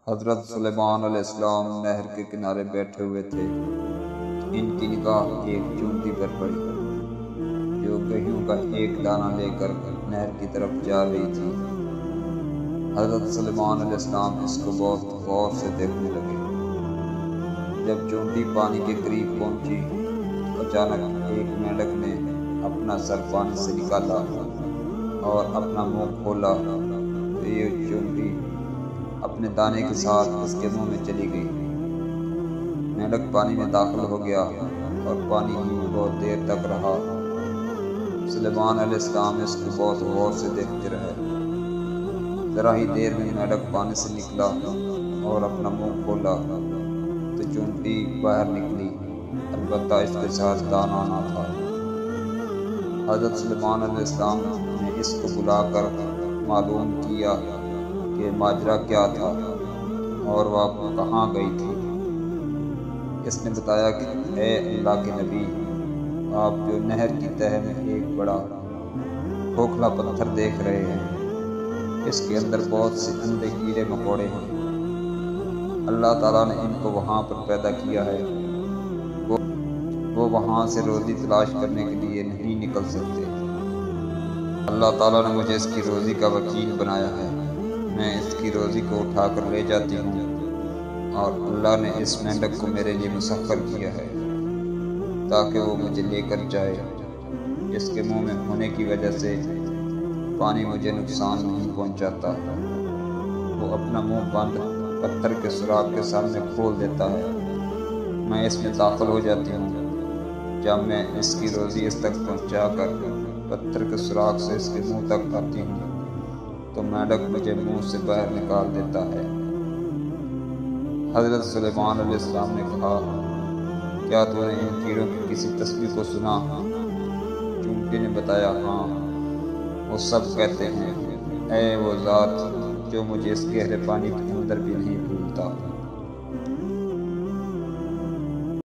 حضرت سلیمان علیہ السلام نہر کے کنارے بیٹھے ہوئے تھے۔ ان کی نگاہ ایک چونٹی پر پڑی جو گیہوں کا ایک دانہ لے کر نہر کی طرف جا رہی تھی۔ حضرت سلیمان علیہ السلام اس کو بہت غور سے دیکھنے لگے۔ جب چونٹی پانی کے قریب پہنچی، اچانک ایک مینڈک نے اپنا سر پانی سے نکالا اور اپنا منہ کھولا تو یہ چونٹی اپنے دانے کے ساتھ اس کے منہ میں چلی گئی۔ مینڈک پانی میں داخل ہو گیا اور پانی ہی میں بہت دیر تک رہا۔ سلیمان علیہ السلام اس کو بہت غور سے دیکھتے رہے۔ ذرا ہی دیر میں مینڈک پانی سے نکلا اور اپنا منہ کھولا تو چونٹی باہر نکلی، البتہ اس کے ساتھ دانہ نہ تھا۔ حضرت سلیمان علیہ السلام نے اس کو بلا کر معلوم کیا کہ ماجرا کیا تھا اور وہ کہاں گئی تھی۔ اس نے بتایا کہ اے اللہ کے نبی، آپ جو نہر کی تہہ میں ایک بڑا کھوکھلا پتھر دیکھ رہے ہیں، اس کے اندر بہت سے اندھے کیڑے مکوڑے ہیں۔ اللہ تعالیٰ نے ان کو وہاں پر پیدا کیا ہے۔ وہ وہاں سے روزی تلاش کرنے کے لیے نہیں نکل سکتے۔ اللہ تعالیٰ نے مجھے اس کی روزی کا وکیل بنایا ہے۔ میں اس کی روزی کو اٹھا کر لے جاتی ہوں اور اللہ نے اس مینڈک کو میرے لیے مسخر کیا ہے تاکہ وہ مجھے لے کر جائے۔ اس کے منہ میں ہونے کی وجہ سے پانی مجھے نقصان نہیں پہنچاتا۔ وہ اپنا منہ بند پتھر کے سوراخ کے سامنے کھول دیتا ہے۔ میں اس میں داخل ہو جاتی ہوں۔ جب میں اس کی روزی اس تک پہنچا کر پتھر کے سوراخ سے اس کے منہ تک آتی ہوں تو مینڈک مجھے منہ سے باہر نکال دیتا ہے۔ حضرت سلیمان علیہ السلام نے کہا، کیا تو نے ان کیڑوں کی کسی تسبیح کو سنا؟ چونٹی نے بتایا، ہاں، وہ سب کہتے ہیں، اے وہ ذات جو مجھے اس گہرے پانی کے اندر بھی نہیں بھولتا۔